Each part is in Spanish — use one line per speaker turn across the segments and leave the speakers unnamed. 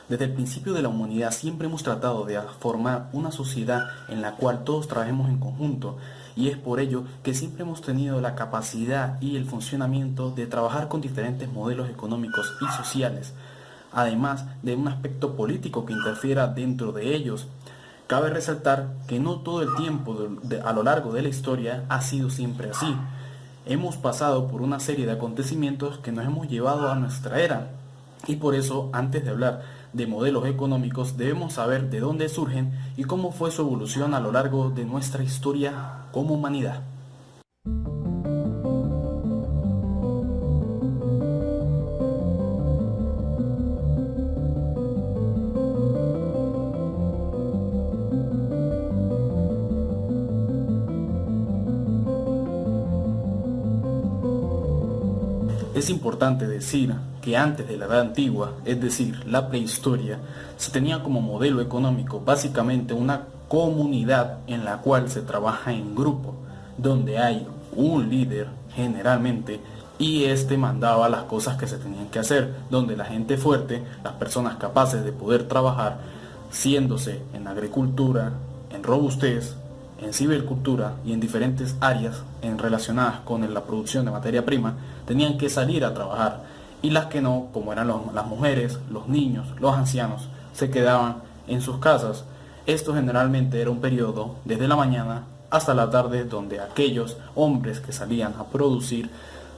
Desde el principio de la humanidad siempre hemos tratado de formar una sociedad en la cual todos trabajemos en conjunto, y es por ello que siempre hemos tenido la capacidad y el funcionamiento de trabajar con diferentes modelos económicos y sociales, además de un aspecto político que interfiera dentro de ellos. Cabe resaltar que no todo el tiempo a lo largo de la historia ha sido siempre así. Hemos pasado por una serie de acontecimientos que nos hemos llevado a nuestra era, y por eso, antes de hablar de modelos económicos, debemos saber de dónde surgen y cómo fue su evolución a lo largo de nuestra historia como humanidad. Es importante decir que antes de la Edad Antigua, es decir, la prehistoria, se tenía como modelo económico básicamente una comunidad en la cual se trabaja en grupo, donde hay un líder generalmente y este mandaba las cosas que se tenían que hacer, donde la gente fuerte, las personas capaces de poder trabajar, siéndose en agricultura, en robustez, en cibercultura y en diferentes áreas relacionadas con la producción de materia prima, tenían que salir a trabajar, y las que no, como eran las mujeres, los niños, los ancianos, se quedaban en sus casas. Esto generalmente era un periodo desde la mañana hasta la tarde, donde aquellos hombres que salían a producir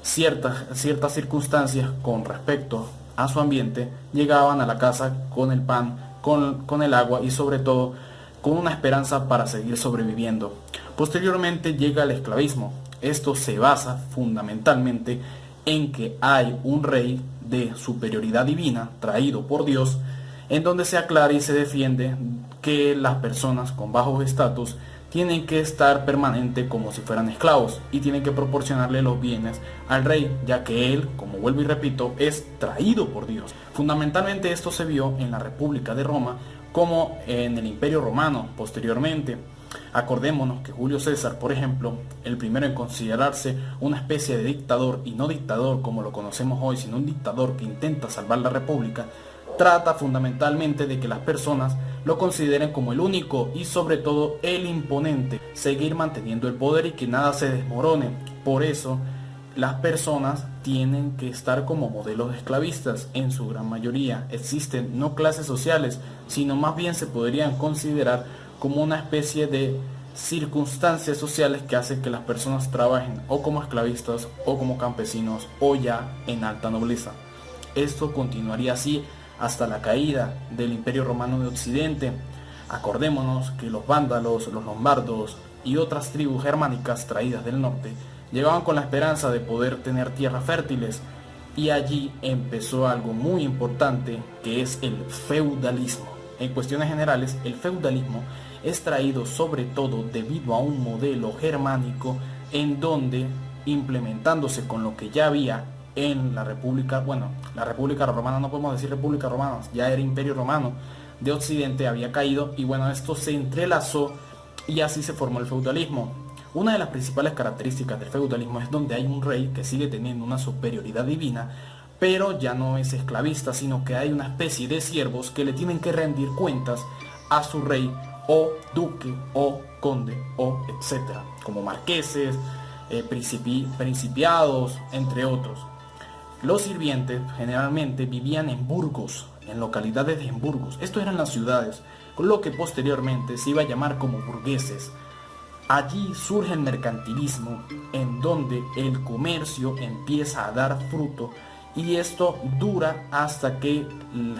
ciertas circunstancias con respecto a su ambiente llegaban a la casa con el pan, con el agua y sobre todo con una esperanza para seguir sobreviviendo. Posteriormente llega el esclavismo. Esto se basa fundamentalmente en que hay un rey de superioridad divina traído por Dios, en donde se aclara y se defiende que las personas con bajos estatus tienen que estar permanente como si fueran esclavos y tienen que proporcionarle los bienes al rey, ya que él, como vuelvo y repito, es traído por Dios. Fundamentalmente esto se vio en la República de Roma como en el Imperio Romano posteriormente. Acordémonos que Julio César, por ejemplo, el primero en considerarse una especie de dictador, y no dictador como lo conocemos hoy, sino un dictador que intenta salvar la república, trata fundamentalmente de que las personas lo consideren como el único y sobre todo el imponente, seguir manteniendo el poder y que nada se desmorone. Por eso las personas tienen que estar como modelos esclavistas. En su gran mayoría existen no clases sociales, sino más bien se podrían considerar como una especie de circunstancias sociales que hacen que las personas trabajen o como esclavistas o como campesinos o ya en alta nobleza. Esto continuaría así hasta la caída del Imperio Romano de Occidente. Acordémonos que los vándalos, los lombardos y otras tribus germánicas traídas del norte llegaban con la esperanza de poder tener tierras fértiles, y allí empezó algo muy importante, que es el feudalismo. En cuestiones generales, el feudalismo es traído sobre todo debido a un modelo germánico en donde, implementándose con lo que ya había en la República, bueno, la República Romana, no podemos decir República Romana, ya era Imperio Romano de Occidente, había caído, y bueno, esto se entrelazó y así se formó el feudalismo. Una de las principales características del feudalismo es donde hay un rey que sigue teniendo una superioridad divina, pero ya no es esclavista, sino que hay una especie de siervos que le tienen que rendir cuentas a su rey o duque o conde o etcétera, como marqueses, principiados, entre otros. Los sirvientes generalmente vivían en burgos, en localidades de burgos. Estos eran las ciudades, con lo que posteriormente se iba a llamar como burgueses. Allí surge el mercantilismo, en donde el comercio empieza a dar fruto, y esto dura hasta que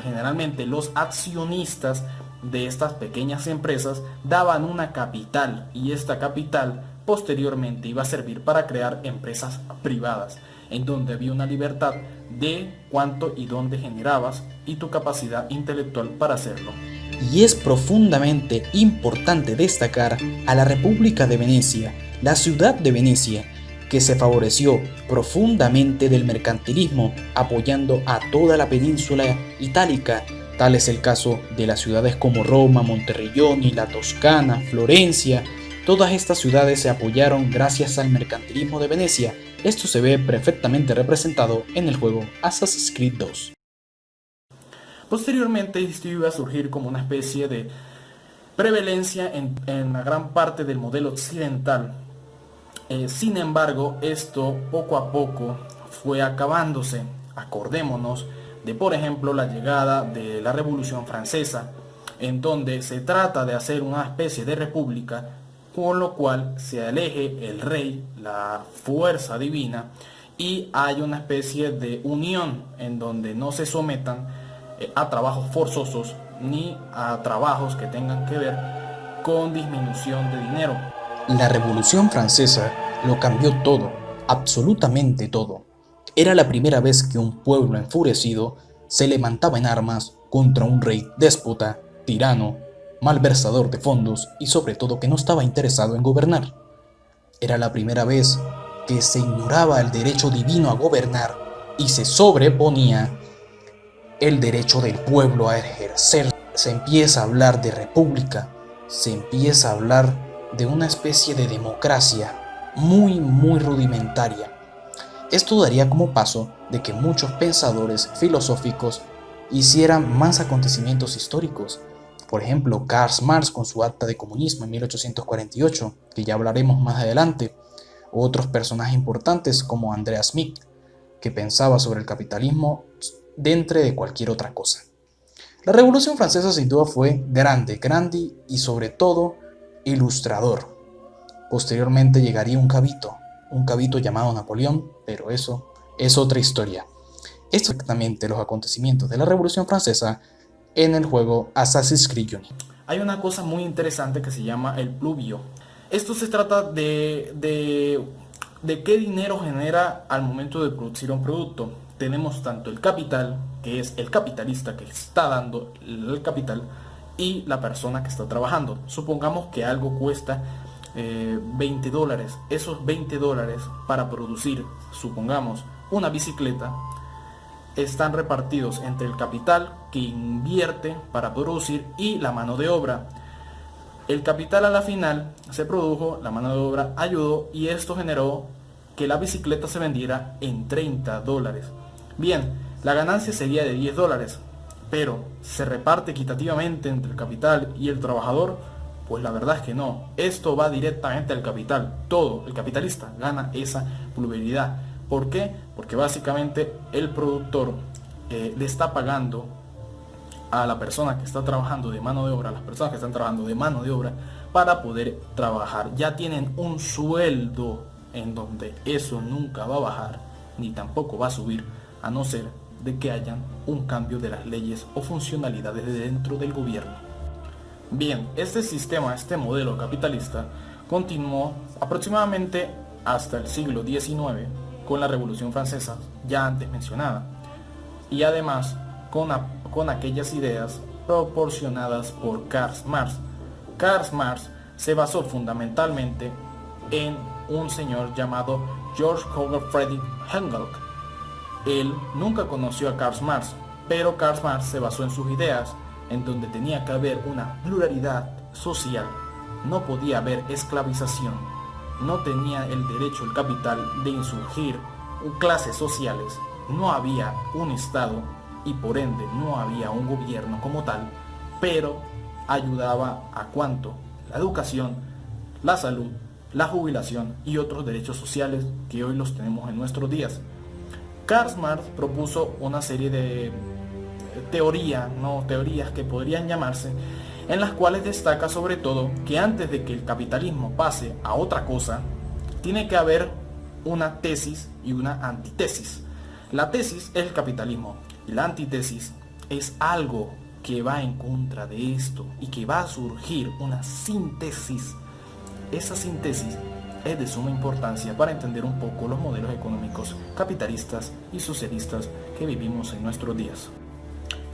generalmente los accionistas de estas pequeñas empresas daban una capital, y esta capital posteriormente iba a servir para crear empresas privadas, en donde había una libertad de cuánto y dónde generabas y tu capacidad intelectual para hacerlo.
Y es profundamente importante destacar a la República de Venecia, la ciudad de Venecia, que se favoreció profundamente del mercantilismo, apoyando a toda la península itálica. Tal es el caso de las ciudades como Roma, Monterrillón, la Toscana, Florencia. Todas estas ciudades se apoyaron gracias al mercantilismo de Venecia. Esto se ve perfectamente representado en el juego Assassin's Creed 2.
Posteriormente esto iba a surgir como una especie de prevalencia en la gran parte del modelo occidental. Sin embargo, esto poco a poco fue acabándose. Acordémonos de, por ejemplo, la llegada de la Revolución Francesa, en donde se trata de hacer una especie de república, con lo cual se aleje el rey, la fuerza divina, y hay una especie de unión en donde no se sometan a trabajos forzosos ni a trabajos que tengan que ver con disminución de dinero.
La Revolución Francesa lo cambió todo, absolutamente todo. Era la primera vez que un pueblo enfurecido se levantaba en armas contra un rey déspota, tirano, malversador de fondos y sobre todo que no estaba interesado en gobernar. Era la primera vez que se ignoraba el derecho divino a gobernar y se sobreponía el derecho del pueblo a ejercer. Se empieza a hablar de república, se empieza a hablar de una especie de democracia muy rudimentaria. Esto daría como paso de que muchos pensadores filosóficos hicieran más acontecimientos históricos. Por ejemplo, Karl Marx con su Acta de Comunismo en 1848, que ya hablaremos más adelante. Otros personajes importantes como Andreas Schmidt, que pensaba sobre el capitalismo dentro de cualquier otra cosa. La Revolución Francesa sin duda fue grande y sobre todo ilustrador. Posteriormente llegaría un cabito llamado Napoleón, pero eso es otra historia. Esto es exactamente los acontecimientos de la Revolución Francesa en el juego Assassin's Creed Unity.
Hay una cosa muy interesante que se llama el pluvio. Esto se trata de qué dinero genera al momento de producir un producto. Tenemos tanto el capital, que es el capitalista que está dando el capital, y la persona que está trabajando. Supongamos que algo cuesta $20. Esos $20 para producir, supongamos, una bicicleta, están repartidos entre el capital que invierte para producir y la mano de obra. El capital a la final se produjo, la mano de obra ayudó y esto generó que la bicicleta se vendiera en $30. Bien, la ganancia sería de $10, pero ¿se reparte equitativamente entre el capital y el trabajador? Pues la verdad es que no. Esto va directamente al capital. Todo, el capitalista gana esa pluralidad. ¿Por qué? Porque básicamente el productor le está pagando a la persona que está trabajando de mano de obra, a las personas que están trabajando de mano de obra para poder trabajar. Ya tienen un sueldo en donde eso nunca va a bajar ni tampoco va a subir, a no ser de que hayan un cambio de las leyes o funcionalidades de dentro del gobierno. Bien, este sistema, este modelo capitalista continuó aproximadamente hasta el siglo XIX con la Revolución Francesa ya antes mencionada y además con aquellas ideas proporcionadas por Karl Marx. Karl Marx se basó fundamentalmente en un señor llamado George Hugo Friedrich Engel. Él nunca conoció a Karl Marx, pero Karl Marx se basó en sus ideas, en donde tenía que haber una pluralidad social, no podía haber esclavización, no tenía el derecho el capital de insurgir clases sociales, no había un Estado y por ende no había un gobierno como tal, pero ayudaba a cuanto la educación, la salud, la jubilación y otros derechos sociales que hoy los tenemos en nuestros días. Karl Marx propuso una serie de teorías que podrían llamarse, en las cuales destaca sobre todo que antes de que el capitalismo pase a otra cosa, tiene que haber una tesis y una antítesis. La tesis es el capitalismo y la antítesis es algo que va en contra de esto y que va a surgir una síntesis. Esa síntesis es de suma importancia para entender un poco los modelos económicos capitalistas y socialistas que vivimos en nuestros días.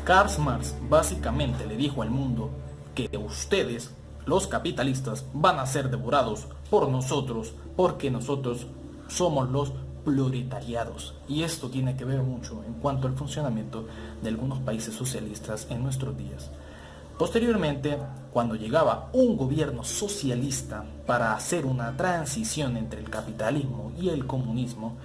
Karl Marx básicamente le dijo al mundo que ustedes, los capitalistas, van a ser devorados por nosotros porque nosotros somos los proletariados. Y esto tiene que ver mucho en cuanto al funcionamiento de algunos países socialistas en nuestros días. Posteriormente, cuando llegaba un gobierno socialista para hacer una transición entre el capitalismo y el comunismo,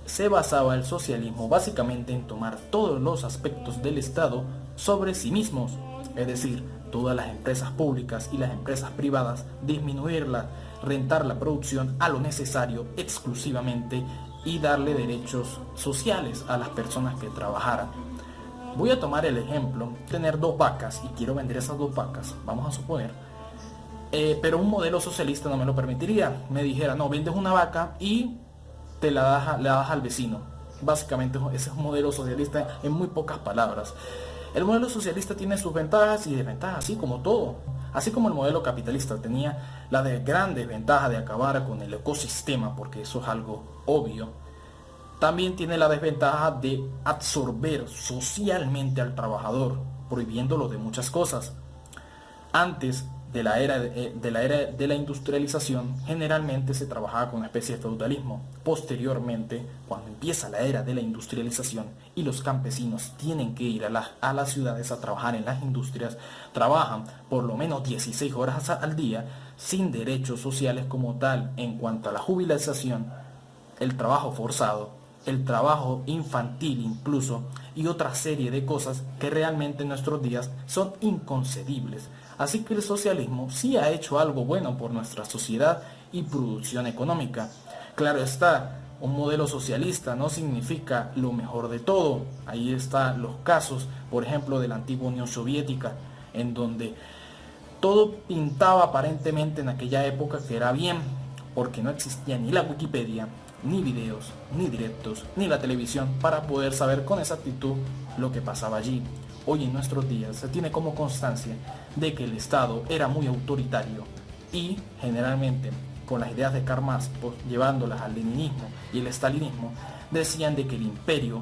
se basaba el socialismo básicamente en tomar todos los aspectos del Estado sobre sí mismos, es decir, todas las empresas públicas y las empresas privadas disminuirla, rentar la producción a lo necesario exclusivamente y darle derechos sociales a las personas que trabajaran. Voy a tomar el ejemplo, tener 2 vacas y quiero vender esas 2 vacas, vamos a suponer, pero un modelo socialista no me lo permitiría. Me dijera, no, vendes una vaca y le das al vecino. Básicamente ese es un modelo socialista en muy pocas palabras. El modelo socialista tiene sus ventajas y desventajas, así como todo. Así como el modelo capitalista tenía la gran desventaja de acabar con el ecosistema, porque eso es algo obvio, también tiene la desventaja de absorber socialmente al trabajador, prohibiéndolo de muchas cosas. Antes de la era de la industrialización, generalmente se trabajaba con una especie de feudalismo. Posteriormente, cuando empieza la era de la industrialización y los campesinos tienen que ir a las ciudades a trabajar en las industrias, trabajan por lo menos 16 horas al día sin derechos sociales como tal en cuanto a la jubilación, el trabajo forzado, el trabajo infantil incluso, y otra serie de cosas que realmente en nuestros días son inconcebibles. Así que el socialismo sí ha hecho algo bueno por nuestra sociedad y producción económica. Claro está, un modelo socialista no significa lo mejor de todo. Ahí están los casos, por ejemplo, de la antigua Unión Soviética, en donde todo pintaba aparentemente en aquella época que era bien, porque no existía ni la Wikipedia, ni videos, ni directos, ni la televisión para poder saber con exactitud lo que pasaba allí. Hoy en nuestros días se tiene como constancia de que el Estado era muy autoritario y generalmente con las ideas de Karl Marx, llevándolas al leninismo y el stalinismo, decían de que el imperio,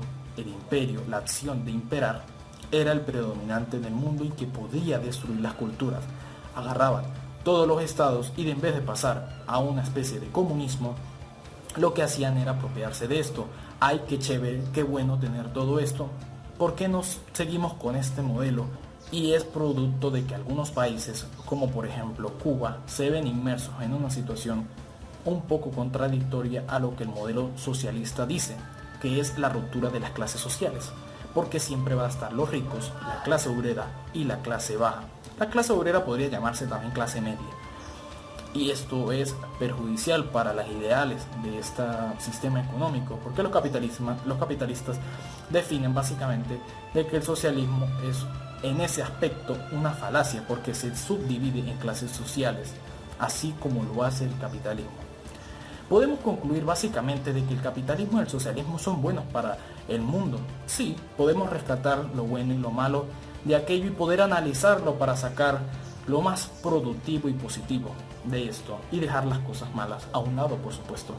la acción de imperar, era el predominante en el mundo y que podía destruir las culturas. Agarraban todos los estados y en vez de pasar a una especie de comunismo, lo que hacían era apropiarse de esto. Ay, qué chévere, qué bueno tener todo esto. ¿Por qué nos seguimos con este modelo? Y es producto de que algunos países, como por ejemplo Cuba, se ven inmersos en una situación un poco contradictoria a lo que el modelo socialista dice, que es la ruptura de las clases sociales, porque siempre va a estar los ricos, la clase obrera y la clase baja. La clase obrera podría llamarse también clase media. Y esto es perjudicial para las ideales de este sistema económico, porque los capitalistas definen básicamente de que el socialismo es en ese aspecto una falacia, porque se subdivide en clases sociales, así como lo hace el capitalismo. Podemos concluir básicamente de que el capitalismo y el socialismo son buenos para el mundo. Sí, podemos rescatar lo bueno y lo malo de aquello y poder analizarlo para sacar lo más productivo y positivo de esto y dejar las cosas malas a un lado, por supuesto.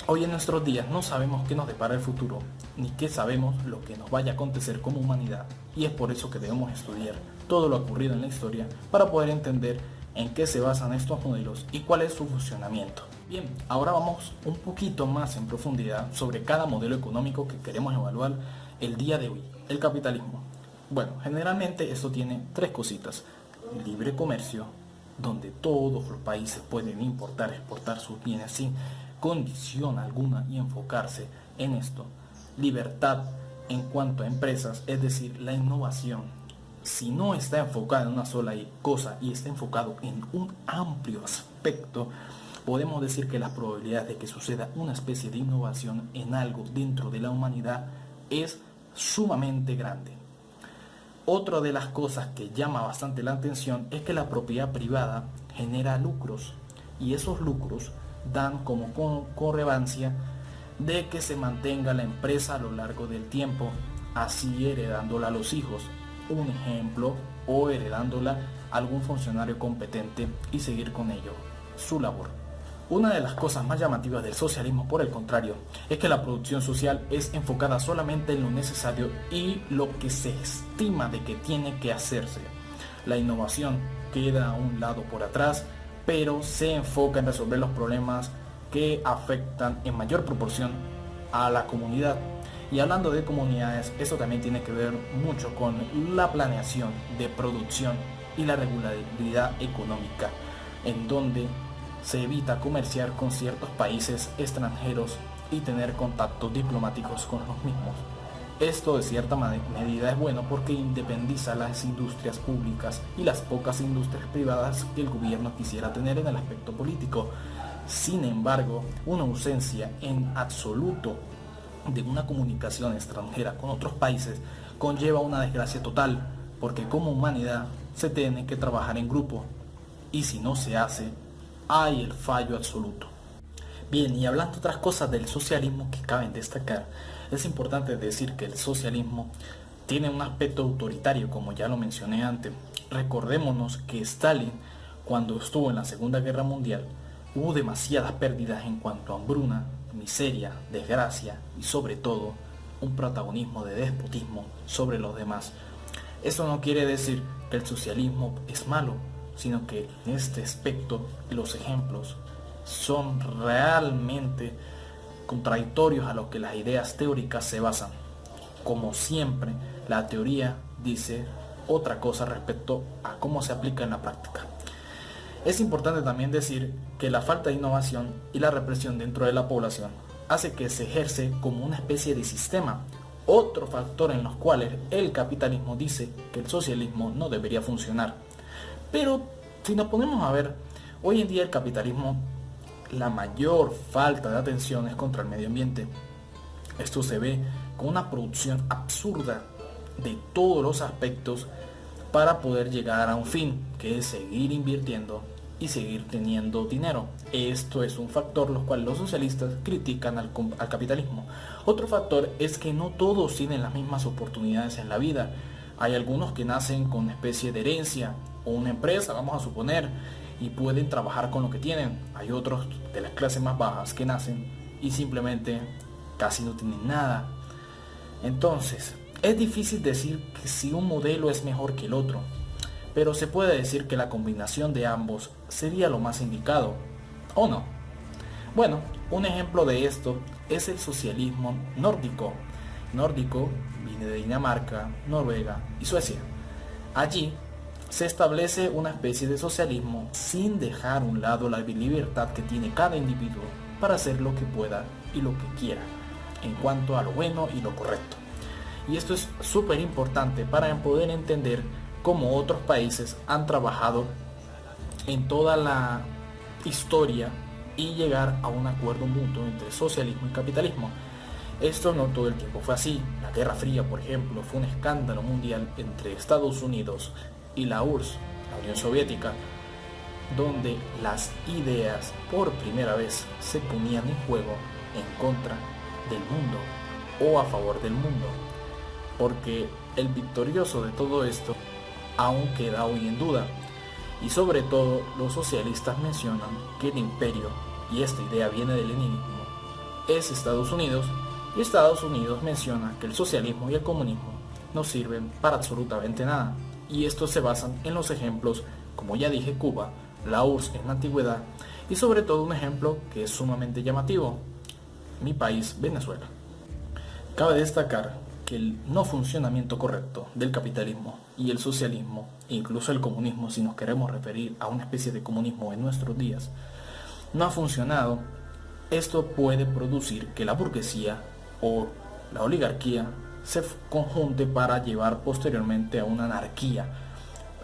Hoy en nuestros días no sabemos qué nos depara el futuro, ni qué sabemos lo que nos vaya a acontecer como humanidad, y es por eso que debemos estudiar todo lo ocurrido en la historia para poder entender en qué se basan estos modelos y cuál es su funcionamiento. Bien, ahora vamos un poquito más en profundidad sobre cada modelo económico que queremos evaluar el día de hoy, el capitalismo. Bueno, generalmente esto tiene 3 cositas: libre comercio, donde todos los países pueden importar, exportar sus bienes sin condición alguna y enfocarse en esto. Libertad en cuanto a empresas, es decir, la innovación. Si no está enfocada en una sola cosa y está enfocado en un amplio aspecto, podemos decir que las probabilidades de que suceda una especie de innovación en algo dentro de la humanidad es sumamente grande. Otra de las cosas que llama bastante la atención es que la propiedad privada genera lucros, y esos lucros dan como correvancia de que se mantenga la empresa a lo largo del tiempo, así heredándola a los hijos, un ejemplo, o heredándola a algún funcionario competente y seguir con ello su labor. Una de las cosas más llamativas del socialismo, por el contrario, es que la producción social es enfocada solamente en lo necesario y lo que se estima de que tiene que hacerse. La innovación queda a un lado por atrás, pero se enfoca en resolver los problemas que afectan en mayor proporción a la comunidad. Y hablando de comunidades, eso también tiene que ver mucho con la planeación de producción y la regularidad económica, en donde se evita comerciar con ciertos países extranjeros y tener contactos diplomáticos con los mismos. Esto de cierta medida es bueno porque independiza las industrias públicas y las pocas industrias privadas que el gobierno quisiera tener en el aspecto político. Sin embargo, una ausencia en absoluto de una comunicación extranjera con otros países conlleva una desgracia total, porque como humanidad se tiene que trabajar en grupo, y si no se hace, hay el fallo absoluto. Bien, y hablando otras cosas del socialismo que caben destacar, es importante decir que el socialismo tiene un aspecto autoritario, como ya lo mencioné antes. Recordémonos que Stalin, cuando estuvo en la Segunda Guerra Mundial, hubo demasiadas pérdidas en cuanto a hambruna, miseria, desgracia y sobre todo un protagonismo de despotismo sobre los demás. Eso no quiere decir que el socialismo es malo, sino que en este aspecto los ejemplos son realmente contradictorios a lo que las ideas teóricas se basan. Como siempre, la teoría dice otra cosa respecto a cómo se aplica en la práctica. Es importante también decir que la falta de innovación y la represión dentro de la población hace que se ejerce como una especie de sistema, otro factor en los cuales el capitalismo dice que el socialismo no debería funcionar. Pero si nos ponemos a ver, hoy en día el capitalismo, la mayor falta de atención es contra el medio ambiente. Esto se ve con una producción absurda de todos los aspectos para poder llegar a un fin, que es seguir invirtiendo y seguir teniendo dinero. Esto es un factor los cuales los socialistas critican al capitalismo. Otro factor es que no todos tienen las mismas oportunidades en la vida. Hay algunos que nacen con una especie de herencia o una empresa, vamos a suponer, y pueden trabajar con lo que tienen. Hay otros de las clases más bajas que nacen y simplemente casi no tienen nada. Entonces, es difícil decir que si un modelo es mejor que el otro, pero se puede decir que la combinación de ambos sería lo más indicado, ¿o no? Bueno, un ejemplo de esto es el socialismo nórdico. Nórdico viene de Dinamarca, Noruega y Suecia. Allí se establece una especie de socialismo sin dejar a un lado la libertad que tiene cada individuo para hacer lo que pueda y lo que quiera en cuanto a lo bueno y lo correcto. Y esto es súper importante para poder entender cómo otros países han trabajado en toda la historia y llegar a un acuerdo mutuo entre socialismo y capitalismo. Esto no todo el tiempo fue así. La Guerra Fría, por ejemplo, fue un escándalo mundial entre Estados Unidos y la URSS, la Unión Soviética, donde las ideas por primera vez se ponían en juego en contra del mundo o a favor del mundo, porque el victorioso de todo esto aún queda hoy en duda, y sobre todo los socialistas mencionan que el imperio, y esta idea viene del leninismo, es Estados Unidos, y Estados Unidos menciona que el socialismo y el comunismo no sirven para absolutamente nada, y estos se basan en los ejemplos, como ya dije, Cuba, la URSS en la antigüedad, y sobre todo un ejemplo que es sumamente llamativo, mi país, Venezuela. Cabe destacar que el no funcionamiento correcto del capitalismo y el socialismo, e incluso el comunismo, si nos queremos referir a una especie de comunismo en nuestros días, no ha funcionado. Esto puede producir que la burguesía o la oligarquía se conjunte para llevar posteriormente a una anarquía.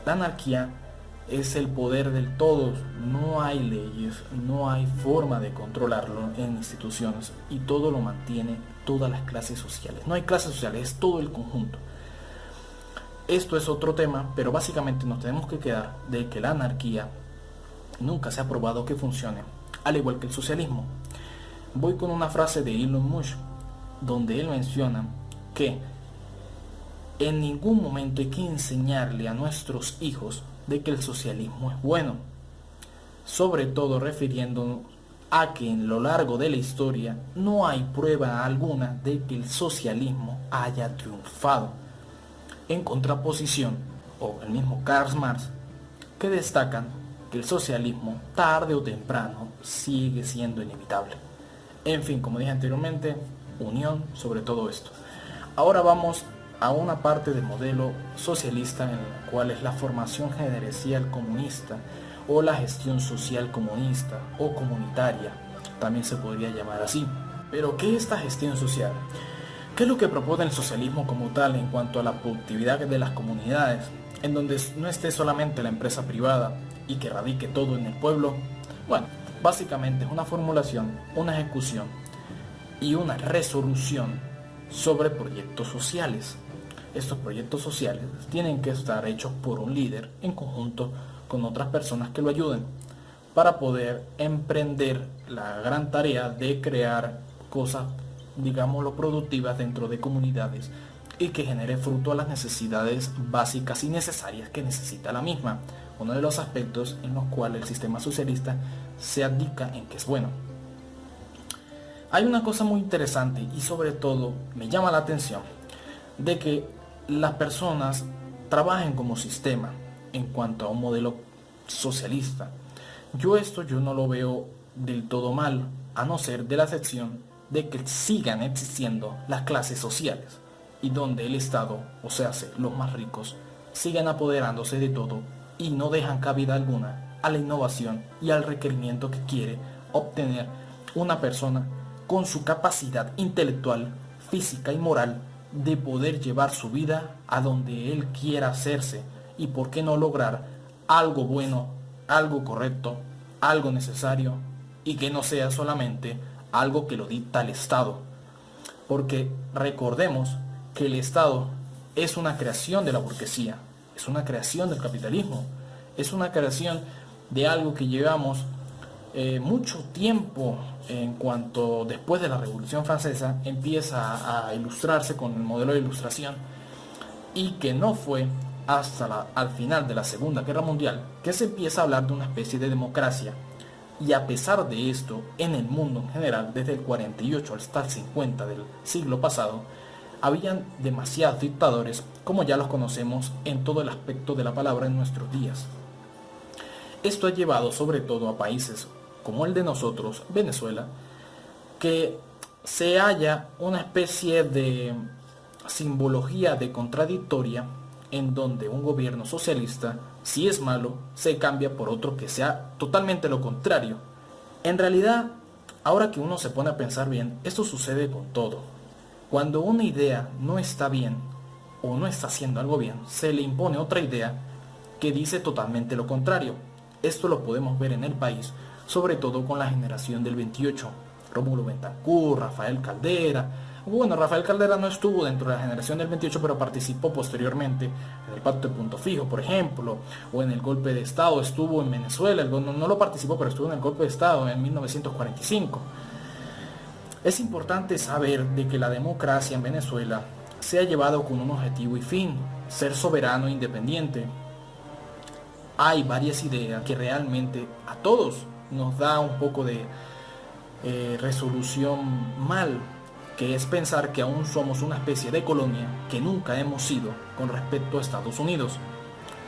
La anarquía es el poder del todo, no hay leyes, no hay forma de controlarlo en instituciones y todo lo mantiene todas las clases sociales. No hay clases sociales, es todo el conjunto. Esto es otro tema, pero básicamente nos tenemos que quedar de que la anarquía nunca se ha probado que funcione, al igual que el socialismo. Voy con una frase de Elon Musk, donde él menciona que en ningún momento hay que enseñarle a nuestros hijos de que el socialismo es bueno, sobre todo refiriéndonos a que en lo largo de la historia no hay prueba alguna de que el socialismo haya triunfado, en contraposición, o el mismo Karl Marx, que destacan que el socialismo tarde o temprano sigue siendo inevitable. En fin, como dije anteriormente, unión sobre todo esto. Ahora vamos a una parte del modelo socialista en la cual es la formación gerencial comunista o la gestión social comunista o comunitaria, también se podría llamar así. Pero ¿qué es esta gestión social? ¿Qué es lo que propone el socialismo como tal en cuanto a la productividad de las comunidades, en donde no esté solamente la empresa privada y que radique todo en el pueblo? Bueno, básicamente es una formulación, una ejecución y una resolución sobre proyectos sociales. Estos proyectos sociales tienen que estar hechos por un líder en conjunto con otras personas que lo ayuden para poder emprender la gran tarea de crear cosas, digámoslo, productivas dentro de comunidades y que genere fruto a las necesidades básicas y necesarias que necesita la misma. Uno de los aspectos en los cuales el sistema socialista se abdica en que es bueno. Hay una cosa muy interesante y sobre todo me llama la atención de que las personas trabajen como sistema en cuanto a un modelo socialista. Yo no lo veo del todo mal, a no ser de la excepción de que sigan existiendo las clases sociales y donde el Estado, o sea, los más ricos, siguen apoderándose de todo y no dejan cabida alguna a la innovación y al requerimiento que quiere obtener una persona con su capacidad intelectual, física y moral de poder llevar su vida a donde él quiera hacerse y por qué no lograr algo bueno, algo correcto, algo necesario y que no sea solamente algo que lo dicta el Estado. Porque recordemos que el Estado es una creación de la burguesía, es una creación del capitalismo, es una creación de algo que llevamos mucho tiempo en cuanto después de la Revolución Francesa empieza a ilustrarse con el modelo de ilustración y que no fue hasta al final de la Segunda Guerra Mundial que se empieza a hablar de una especie de democracia. Y a pesar de esto, en el mundo en general, desde el 48 hasta el 50 del siglo pasado, habían demasiados dictadores, como ya los conocemos en todo el aspecto de la palabra en nuestros días. Esto ha llevado sobre todo a países como el de nosotros, Venezuela, que se halla una especie de simbología de contradictoria en donde un gobierno socialista, si es malo, se cambia por otro que sea totalmente lo contrario. En realidad, ahora que uno se pone a pensar bien, esto sucede con todo. Cuando una idea no está bien o no está haciendo algo bien, se le impone otra idea que dice totalmente lo contrario. Esto lo podemos ver en el país, sobre todo con la generación del 28, Rómulo Betancourt, Rafael Caldera. Bueno, Rafael Caldera no estuvo dentro de la generación del 28, pero participó posteriormente en el Pacto de Punto Fijo, por ejemplo, o en el golpe de Estado, estuvo en Venezuela, no lo participó, pero estuvo en el golpe de Estado en 1945. Es importante saber de que la democracia en Venezuela se ha llevado con un objetivo y fin, ser soberano e independiente. Hay varias ideas que realmente a todos nos da un poco de resolución mal, que es pensar que aún somos una especie de colonia que nunca hemos sido con respecto a Estados Unidos.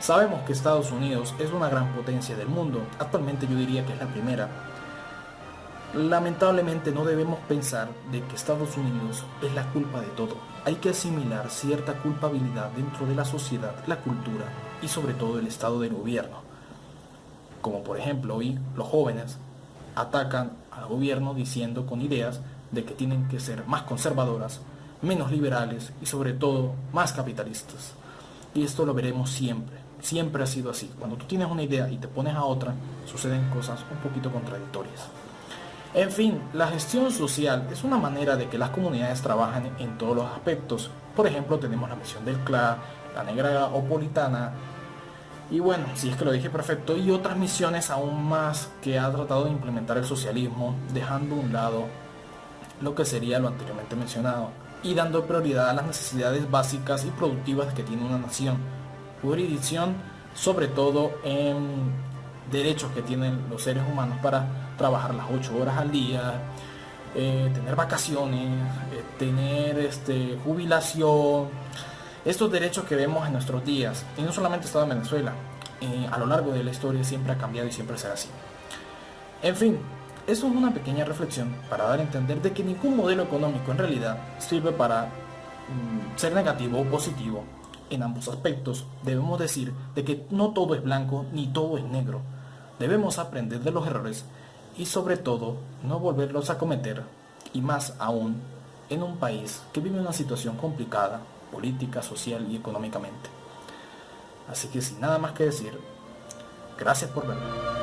Sabemos que Estados Unidos es una gran potencia del mundo, actualmente yo diría que es la primera. Lamentablemente no debemos pensar de que Estados Unidos es la culpa de todo. Hay que asimilar cierta culpabilidad dentro de la sociedad, la cultura y sobre todo el estado del gobierno. Como por ejemplo hoy los jóvenes atacan al gobierno diciendo con ideas de que tienen que ser más conservadoras, menos liberales y sobre todo más capitalistas. Y esto lo veremos siempre, siempre ha sido así. Cuando tú tienes una idea y te pones a otra, suceden cosas un poquito contradictorias. En fin, la gestión social es una manera de que las comunidades trabajen en todos los aspectos. Por ejemplo, tenemos la misión del CLA, la negra opolitana, y bueno, si es que lo dije perfecto, y otras misiones aún más que ha tratado de implementar el socialismo, dejando a un lado lo que sería lo anteriormente mencionado y dando prioridad a las necesidades básicas y productivas que tiene una nación. Jurisdicción, sobre todo en derechos que tienen los seres humanos para trabajar las 8 horas al día, tener vacaciones, tener jubilación. Estos derechos que vemos en nuestros días, y no solamente estado en Venezuela, a lo largo de la historia siempre ha cambiado y siempre será así. En fin, eso es una pequeña reflexión para dar a entender de que ningún modelo económico en realidad sirve para ser negativo o positivo. En ambos aspectos debemos decir de que no todo es blanco ni todo es negro. Debemos aprender de los errores y sobre todo no volverlos a cometer, y más aún en un país que vive una situación complicada, política, social y económicamente. Así que sin nada más que decir, gracias por verme.